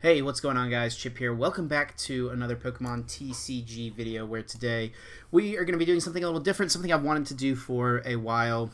Hey, what's going on, guys? Chip here. Welcome back to another Pokemon TCG video where today we are going to be doing something a little different, something I've wanted to do for a while,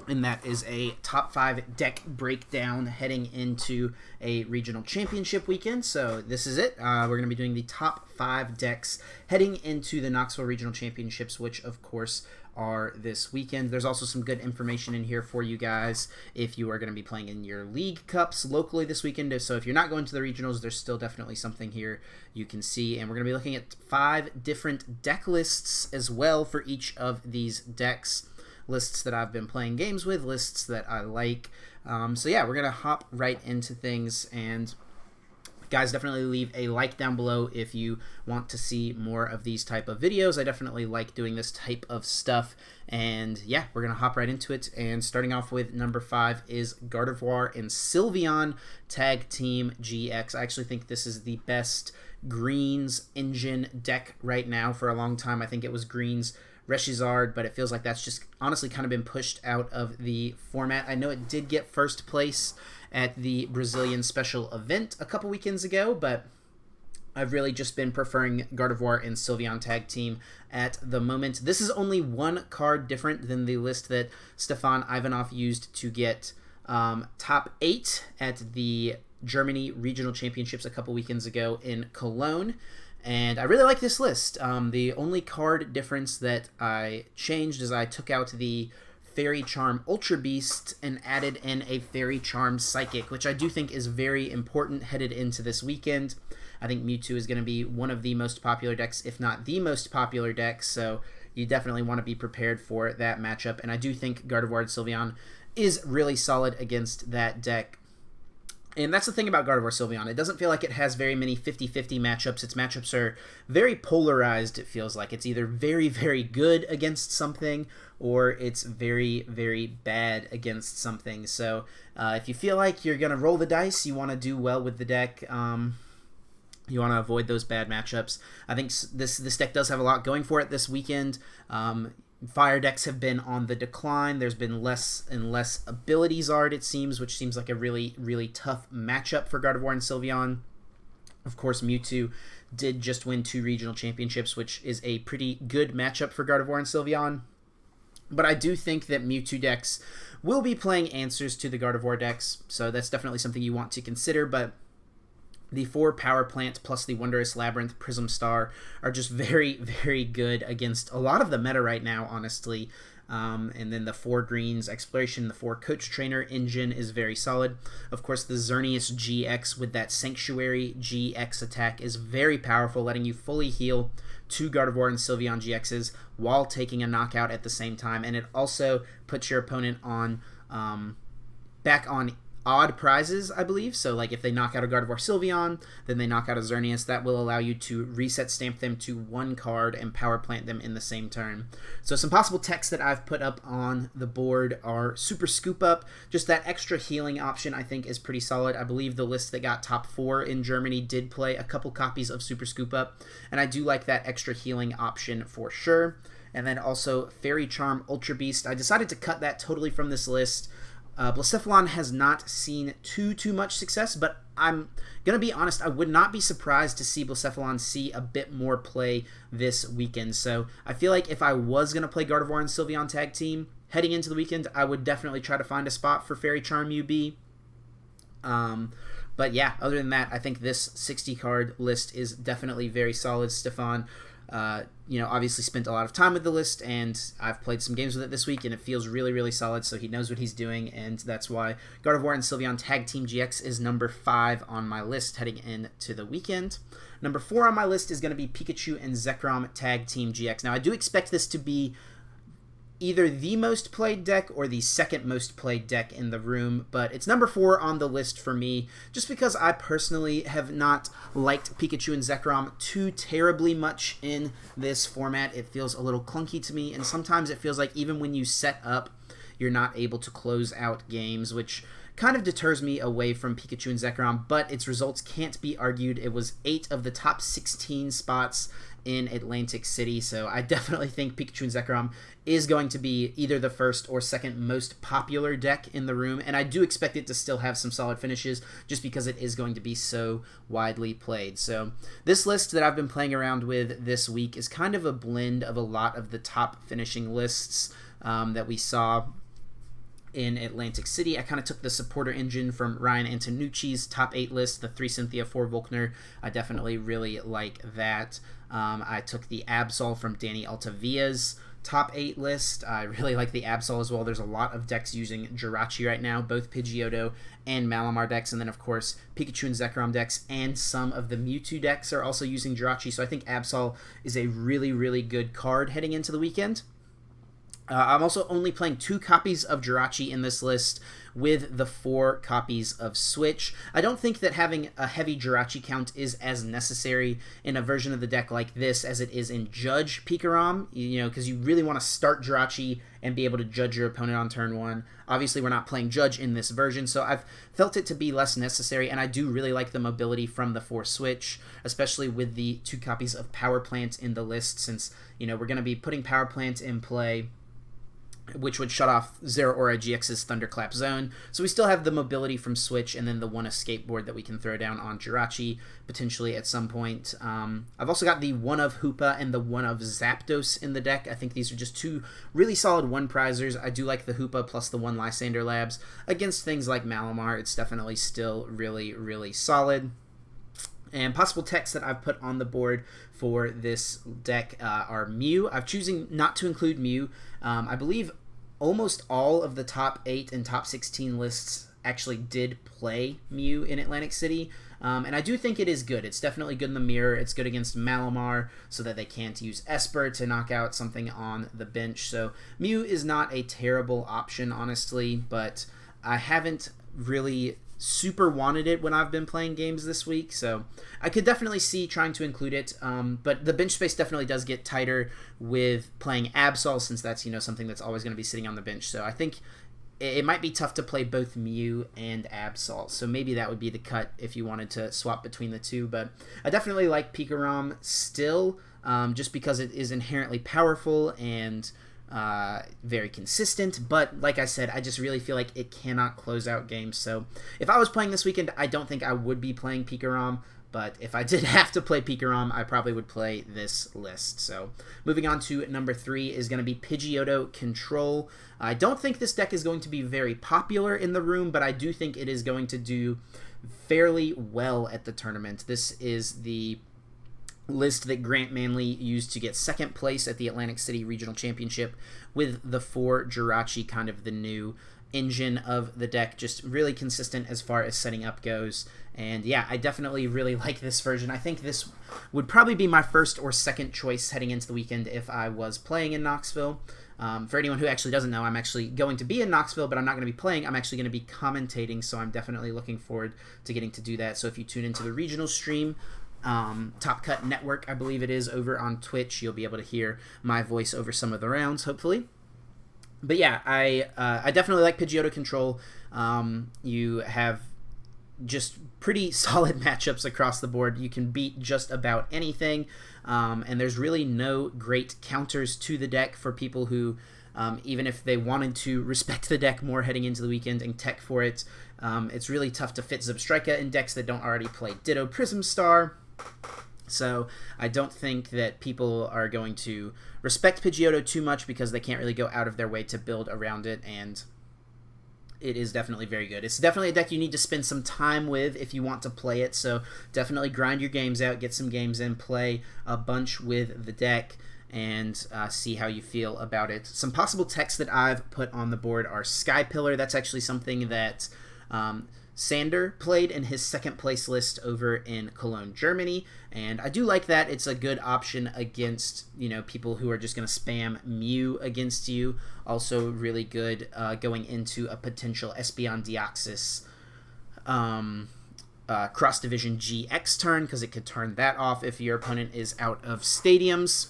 and that is a top 5 deck breakdown heading into a regional championship weekend. So this is it. We're going to be doing the top 5 decks heading into the Knoxville regional championships, which of course are this weekend. There's also some good information in here for you guys if you are going to be playing in your league cups locally this weekend. So if you're not going to the regionals, there's still definitely something here you can see. And we're going to be looking at 5 different deck lists as well for each of these decks. Lists that I've been playing games with, lists that I like. So yeah, we're going to hop right into things, and guys, definitely leave a like down below if you want to see more of these type of videos. I definitely like doing this type of stuff, and yeah, we're going to hop right into it. And starting off with number 5 is Gardevoir and Sylveon Tag Team GX. I actually think this is the best Greens engine deck right now. For a long time, I think it was Greens Richey, but it feels like that's just honestly kind of been pushed out of the format. I know it did get first place at the Brazilian special event a couple weekends ago, but I've really just been preferring Gardevoir and Sylveon Tag Team at the moment. This is only one card different than the list that Stefan Ivanov used to get top 8 at the Germany Regional Championships a couple weekends ago in Cologne. And I really like this list. The only card difference that I changed is I took out the Fairy Charm Ultra Beast and added in a Fairy Charm Psychic, which I do think is very important headed into this weekend. I think Mewtwo is going to be one of the most popular decks, if not the most popular deck, so you definitely want to be prepared for that matchup. And I do think Gardevoir and Sylveon is really solid against that deck. And that's the thing about Gardevoir Sylveon. It doesn't feel like it has very many 50-50 matchups. Its matchups are very polarized, it feels like. It's either very, very good against something, or it's very, very bad against something. So if you feel like you're going to roll the dice, you want to do well with the deck, you want to avoid those bad matchups. I think this deck does have a lot going for it this weekend. Fire decks have been on the decline. There's been less and less abilities art, it seems, which seems like a really, really tough matchup for Gardevoir and Sylveon. Of course, Mewtwo did just win 2 regional championships, which is a pretty good matchup for Gardevoir and Sylveon. But I do think that Mewtwo decks will be playing answers to the Gardevoir decks, so that's definitely something you want to consider. But the 4 Power Plant plus the Wondrous Labyrinth Prism Star are just very, very good against a lot of the meta right now, honestly. And then the 4 Greens Exploration, the 4 Coach Trainer engine is very solid. Of course, the Xerneas GX with that Sanctuary GX attack is very powerful, letting you fully heal 2 Gardevoir and Sylveon GXs while taking a knockout at the same time. And it also puts your opponent on back on odd prizes, I believe. So like if they knock out a Gardevoir Sylveon, then they knock out a Xerneas, that will allow you to reset stamp them to 1 card and power plant them in the same turn. So some possible techs that I've put up on the board are Super Scoop Up. Just that extra healing option I think is pretty solid. I believe the list that got top 4 in Germany did play a couple copies of Super Scoop Up, and I do like that extra healing option for sure. And then also Fairy Charm Ultra Beast. I decided to cut that totally from this list. Blacephalon has not seen too much success, but I'm going to be honest, I would not be surprised to see Blacephalon see a bit more play this weekend. So I feel like if I was going to play Gardevoir and Sylveon Tag Team heading into the weekend, I would definitely try to find a spot for Fairy Charm UB. But yeah, other than that, I think this 60-card list is definitely very solid. Stefan obviously spent a lot of time with the list, and I've played some games with it this week, and it feels really, really solid, so he knows what he's doing, and that's why Gardevoir and Sylveon Tag Team GX is number 5 on my list heading into the weekend. Number 4 on my list is going to be Pikachu and Zekrom Tag Team GX. Now, I do expect this to be either the most played deck or the second most played deck in the room, but it's number 4 on the list for me just because I personally have not liked Pikachu and Zekrom too terribly much in this format. It feels a little clunky to me, and sometimes it feels like even when you set up, you're not able to close out games, which kind of deters me away from Pikachu and Zekrom, but its results can't be argued. It was 8 of the top 16 spots in Atlantic City, so I definitely think Pikachu Zekrom is going to be either the first or second most popular deck in the room, and I do expect it to still have some solid finishes just because it is going to be so widely played. So this list that I've been playing around with this week is kind of a blend of a lot of the top finishing lists that we saw in Atlantic City. I kind of took the supporter engine from Ryan Antonucci's top 8 list, the 3 Cynthia, 4 Volkner. I definitely really like that. I took the Absol from Danny Altavia's top 8 list. I really like the Absol as well. There's a lot of decks using Jirachi right now, both Pidgeotto and Malamar decks, and then of course Pikachu and Zekrom decks, and some of the Mewtwo decks are also using Jirachi, so I think Absol is a really, really good card heading into the weekend. I'm also only playing 2 copies of Jirachi in this list with the 4 copies of Switch. I don't think that having a heavy Jirachi count is as necessary in a version of the deck like this as it is in Judge Pikarom, because you really want to start Jirachi and be able to judge your opponent on turn 1. Obviously, we're not playing Judge in this version, so I've felt it to be less necessary, and I do really like the mobility from the 4 Switch, especially with the 2 copies of Power Plant in the list, since, we're going to be putting Power Plant in play, which would shut off Zeraora GX's Thunderclap Zone. So we still have the mobility from Switch, and then the 1 escape board that we can throw down on Jirachi, potentially at some point. I've also got the 1 of Hoopa and the 1 of Zapdos in the deck. I think these are just 2 really solid 1-prizers. I do like the Hoopa plus the 1 Lysander Labs. Against things like Malamar, it's definitely still really, really solid. And possible techs that I've put on the board for this deck are Mew. I'm choosing not to include Mew. I believe almost all of the top 8 and top 16 lists actually did play Mew in Atlantic City. And I do think it is good. It's definitely good in the mirror. It's good against Malamar so that they can't use Esper to knock out something on the bench. So Mew is not a terrible option, honestly, but I haven't really super wanted it when I've been playing games this week, so I could definitely see trying to include it, but the bench space definitely does get tighter with playing Absol, since that's something that's always going to be sitting on the bench. So I think it might be tough to play both Mew and Absol, so maybe that would be the cut if you wanted to swap between the 2. But I definitely like Pikarom still, just because it is inherently powerful and very consistent, but like I said, I just really feel like it cannot close out games. So if I was playing this weekend, I don't think I would be playing Pikarom, but if I did have to play Pikarom, I probably would play this list. So moving on to number 3 is going to be Pidgeotto Control. I don't think this deck is going to be very popular in the room, but I do think it is going to do fairly well at the tournament. This is the list that Grant Manley used to get second place at the Atlantic City Regional Championship, with the 4 Jirachi kind of the new engine of the deck, just really consistent as far as setting up goes. And yeah, I definitely really like this version. I think this would probably be my first or second choice heading into the weekend if I was playing in Knoxville. For anyone who actually doesn't know, I'm actually going to be in Knoxville, but I'm not going to be playing. I'm actually going to be commentating, so I'm definitely looking forward to getting to do that. So if you tune into the regional stream, Top Cut Network, I believe it is, over on Twitch, you'll be able to hear my voice over some of the rounds, hopefully. But yeah, I definitely like Pidgeotto Control. You have just pretty solid matchups across the board. You can beat just about anything, and there's really no great counters to the deck for people who, even if they wanted to respect the deck more heading into the weekend and tech for it, it's really tough to fit Zebstrika in decks that don't already play Ditto Prism Star. So I don't think that people are going to respect Pidgeotto too much because they can't really go out of their way to build around it, and it is definitely very good. It's definitely a deck you need to spend some time with if you want to play it, so definitely grind your games out, get some games in, play a bunch with the deck, and see how you feel about it. Some possible techs that I've put on the board are Sky Pillar. That's actually something that Sander played in his second place list over in Cologne, Germany, and I do like that. It's a good option against people who are just going to spam Mew against you. Also really good going into a potential Espeon Deoxys Cross Division GX turn, because it could turn that off if your opponent is out of stadiums.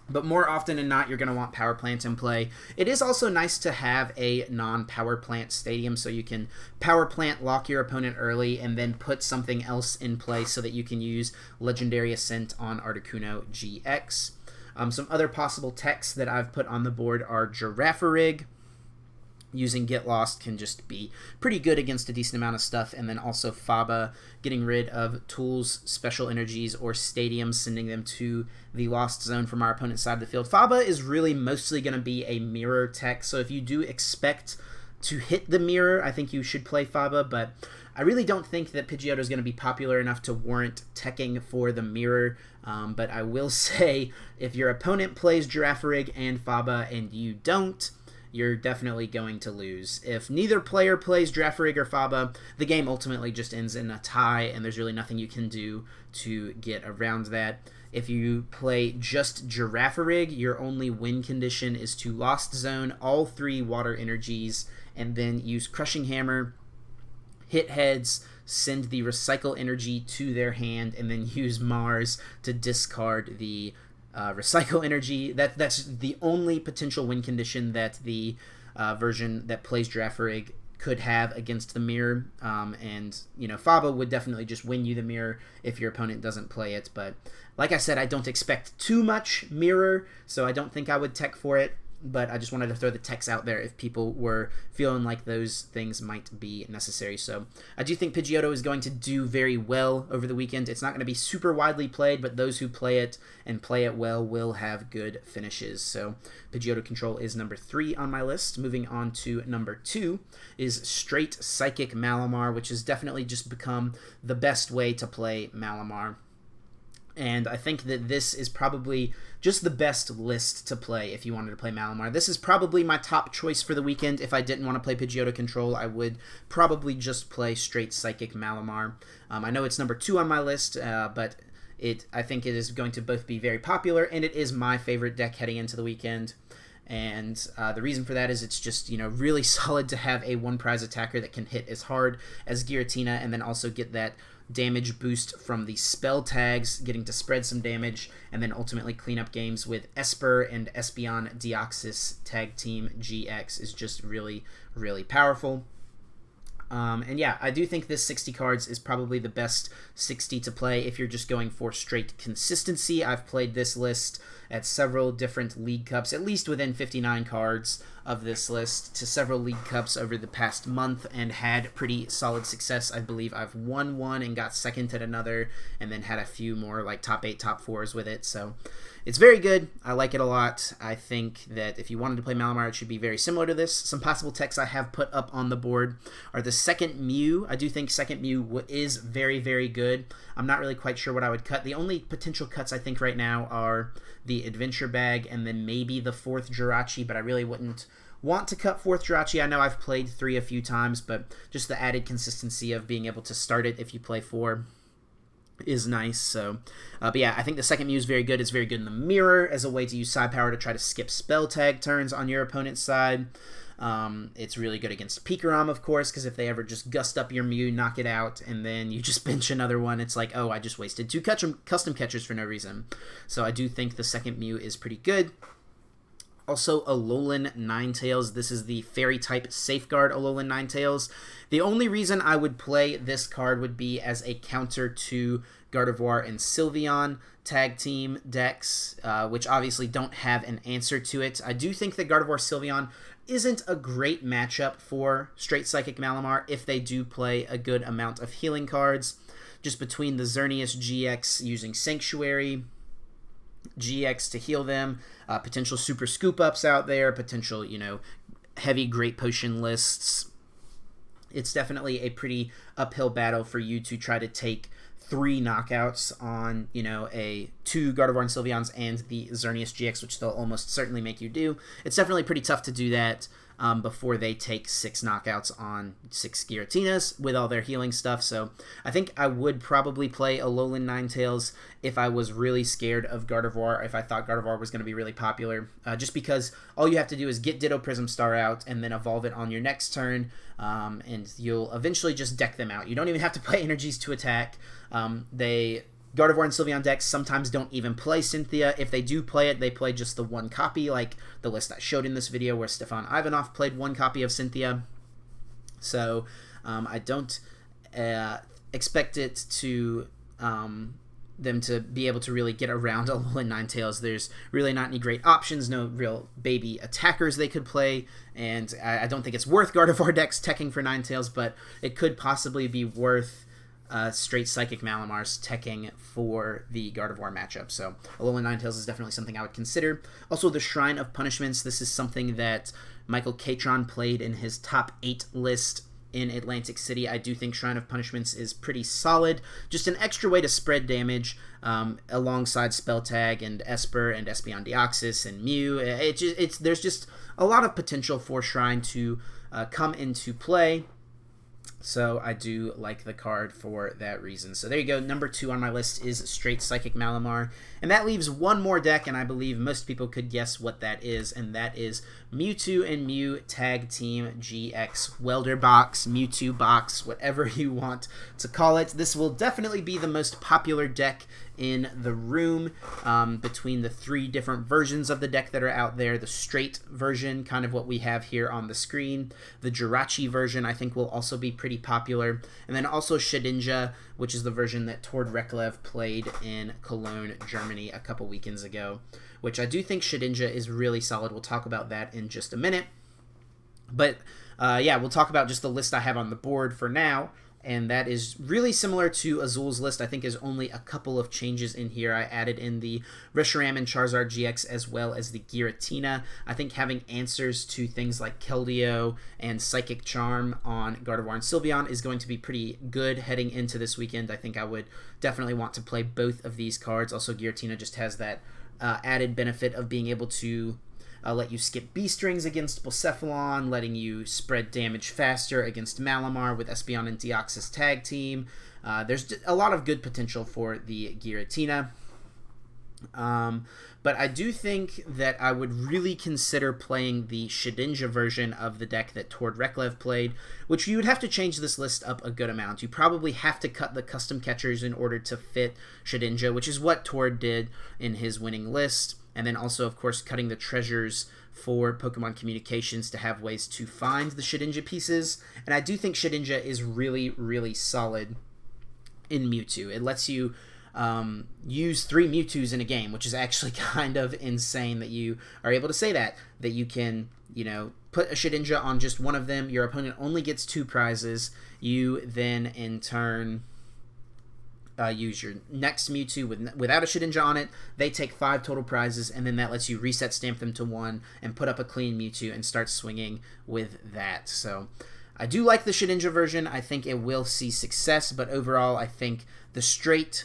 But more often than not, you're going to want Power Plant in play. It is also nice to have a non-Power Plant stadium, so you can Power Plant, lock your opponent early, and then put something else in play so that you can use Legendary Ascent on Articuno GX. Some other possible techs that I've put on the board are Girafarig. Using Get Lost can just be pretty good against a decent amount of stuff, and then also Faba, getting rid of tools, special energies, or stadiums, sending them to the Lost Zone from our opponent's side of the field. Faba is really mostly going to be a mirror tech, so if you do expect to hit the mirror, I think you should play Faba, but I really don't think that Pidgeotto is going to be popular enough to warrant teching for the mirror, but I will say, if your opponent plays Girafarig and Faba and you don't, you're definitely going to lose. If neither player plays Girafarig or Faba, the game ultimately just ends in a tie, and there's really nothing you can do to get around that. If you play just Girafarig, your only win condition is to Lost Zone all 3 water energies, and then use Crushing Hammer, hit heads, send the Recycle energy to their hand, and then use Mars to discard the Recycle energy. That's the only potential win condition that the version that plays Girafarig could have against the mirror. And, Faba would definitely just win you the mirror if your opponent doesn't play it. But like I said, I don't expect too much mirror, so I don't think I would tech for it. But I just wanted to throw the techs out there if people were feeling like those things might be necessary. So I do think Pidgeotto is going to do very well over the weekend. It's not going to be super widely played, but those who play it and play it well will have good finishes. So Pidgeotto Control is number 3 on my list. Moving on to number 2 is Straight Psychic Malamar, which has definitely just become the best way to play Malamar. And I think that this is probably just the best list to play if you wanted to play Malamar. This is probably my top choice for the weekend. If I didn't want to play Pidgeotto Control, I would probably just play Straight Psychic Malamar. I know it's number 2 on my list, but I think it is going to both be very popular, and it is my favorite deck heading into the weekend. And the reason for that is it's just, really solid to have a one-prize attacker that can hit as hard as Giratina, and then also get that damage boost from the spell tags, getting to spread some damage, and then ultimately clean up games with Esper and Espeon Deoxys Tag Team GX is just really, really powerful. And yeah, I do think this 60 cards is probably the best 60 to play if you're just going for straight consistency. I've played this list at several different League Cups, at least within 59 cards of this list, to several League Cups over the past month, and had pretty solid success. I believe I've won one and got second at another, and then had a few more like top 8, top 4s with it. So it's very good. I like it a lot. I think that if you wanted to play Malamar, it should be very similar to this. Some possible techs I have put up on the board are the second Mew. I do think second Mew is very, very good. I'm not really quite sure what I would cut. The only potential cuts I think right now are the Adventure Bag and then maybe the 4th Jirachi, but I really wouldn't want to cut 4th Jirachi. I know I've played 3 a few times, but just the added consistency of being able to start it if you play 4 is nice. So, but yeah, I think the second Mew is very good. It's very good in the mirror as a way to use side power to try to skip spell tag turns on your opponent's side. It's really good against Pikarom, of course, because if they ever just gust up your Mew, knock it out, and then you just bench another one, it's like, oh, I just wasted 2 custom catchers for no reason. So I do think the second Mew is pretty good. Also, Alolan Ninetales. This is the Fairy-type Safeguard Alolan Ninetales. The only reason I would play this card would be as a counter to Gardevoir and Sylveon tag team decks, which obviously don't have an answer to it. I do think that Gardevoir Sylveon isn't a great matchup for Straight Psychic Malamar if they do play a good amount of healing cards. Just between the Xerneas GX using Sanctuary GX to heal them, potential super scoop ups out there, potential, heavy Great Potion lists. It's definitely a pretty uphill battle for you to try to take 3 knockouts on, a 2 Gardevoir and Sylveons and the Xerneas GX, which they'll almost certainly make you do. It's definitely pretty tough to do that before they take 6 knockouts on 6 Giratinas with all their healing stuff. So I think I would probably play Alolan Ninetales if I was really scared of Gardevoir, if I thought Gardevoir was going to be really popular, just because all you have to do is get Ditto Prism Star out and then evolve it on your next turn, and you'll eventually just deck them out. You don't even have to play energies to attack. They Gardevoir and Sylveon decks sometimes don't even play Cynthia. If they do play it, they play just the one copy, like the list I showed in this video where Stefan Ivanov played one copy of Cynthia. So I don't expect it to them to be able to really get around Alolan Ninetales. There's really not any great options, no real baby attackers they could play, and I don't think it's worth Gardevoir decks teching for Ninetales, but it could possibly be worth straight Psychic Malamars teching for the Gardevoir matchup. So Alolan Ninetales is definitely something I would consider. Also, the Shrine of Punishments. This is something that Michael Catron played in his top 8 list in Atlantic City. I do think Shrine of Punishments is pretty solid. Just an extra way to spread damage alongside Spell Tag and Esper and Espeon Deoxys and Mew. There's just a lot of potential for Shrine to come into play. So I do like the card for that reason. So there you go. Number 2 on my list is straight Psychic Malamar. And that leaves one more deck, and I believe most people could guess what that is, and that is Mewtwo and Mew Tag Team GX Welder Box, Mewtwo Box, whatever you want to call it. This will definitely be the most popular deck in the room between the 3 different versions of the deck that are out there. The straight version, kind of what we have here on the screen. The Jirachi version, I think, will also be pretty popular. And then also Shedinja, which is the version that Tord Reklev played in Cologne, Germany a couple weekends ago, which I do think Shedinja is really solid. We'll talk about that in just a minute. But yeah, we'll talk about just the list I have on the board for now. And that is really similar to Azul's list. I think there's only a couple of changes in here. I added in the Reshiram and Charizard GX as well as the Giratina. I think having answers to things like Keldeo and Psychic Charm on Gardevoir and Sylveon is going to be pretty good heading into this weekend. I think I would definitely want to play both of these cards. Also, Giratina just has that added benefit of being able to let you skip B-Strings against Blacephalon, letting you spread damage faster against Malamar with Espeon and Deoxys Tag Team. There's a lot of good potential for the Giratina. But I do think that I would really consider playing the Shedinja version of the deck that Tord Reklev played, which you would have to change this list up a good amount. You probably have to cut the custom catchers in order to fit Shedinja, which is what Tord did in his winning list. And then also, of course, cutting the treasures for Pokemon Communications to have ways to find the Shedinja pieces. And I do think Shedinja is really, really solid in Mewtwo. It lets you use 3 Mewtwo's in a game, which is actually kind of insane that you are able to say that you can, you know, put a Shedinja on just one of them. Your opponent only gets 2 prizes. You then, in turn, use your next Mewtwo without a Shedinja on it. They take 5 total prizes, and then that lets you reset stamp them to 1 and put up a clean Mewtwo and start swinging with that. So I do like the Shedinja version. I think it will see success, but overall I think the straight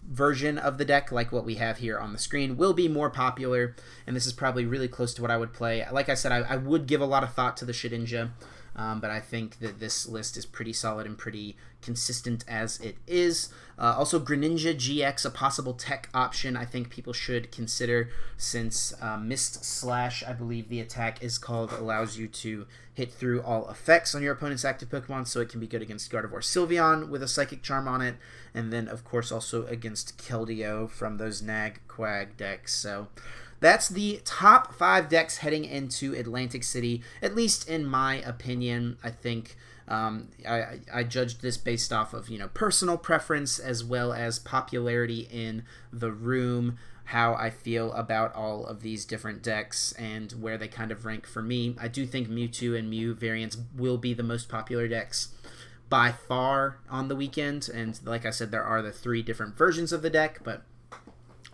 version of the deck, like what we have here on the screen, will be more popular, and this is probably really close to what I would play. Like I said, I would give a lot of thought to the Shedinja, but I think that this list is pretty solid and pretty consistent as it is. Also, Greninja GX, a possible tech option I think people should consider, since Mist Slash, I believe the attack is called, allows you to hit through all effects on your opponent's active Pokemon, so it can be good against Gardevoir Sylveon with a Psychic Charm on it, and then of course also against Keldeo from those Nag Quag decks. So that's the top 5 decks heading into Atlantic City, at least in my opinion. I think I judged this based off of, you know, personal preference as well as popularity in the room, how I feel about all of these different decks and where they kind of rank for me. I do think Mewtwo and Mew variants will be the most popular decks by far on the weekend, and like I said, there are the 3 different versions of the deck, but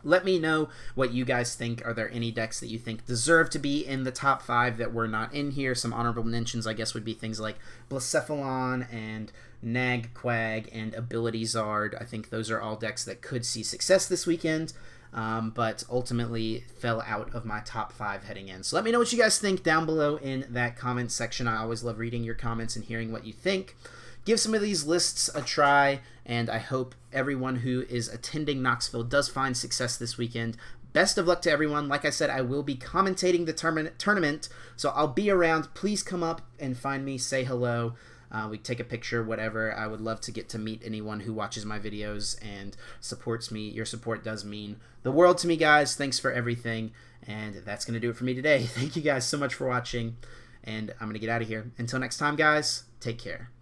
let me know what you guys think. Are there any decks that you think deserve to be in the top 5 that were not in here? Some honorable mentions, I guess, would be things like Blacephalon and Nagquag and Ability Zard. I think those are all decks that could see success this weekend, but ultimately fell out of my top 5 heading in. So let me know what you guys think down below in that comment section. I always love reading your comments and hearing what you think. Give some of these lists a try, and I hope everyone who is attending Knoxville does find success this weekend. Best of luck to everyone. Like I said, I will be commentating the tournament, so I'll be around. Please come up and find me, say hello. We take a picture, whatever. I would love to get to meet anyone who watches my videos and supports me. Your support does mean the world to me, guys. Thanks for everything. And that's going to do it for me today. Thank you guys so much for watching. And I'm going to get out of here. Until next time, guys, take care.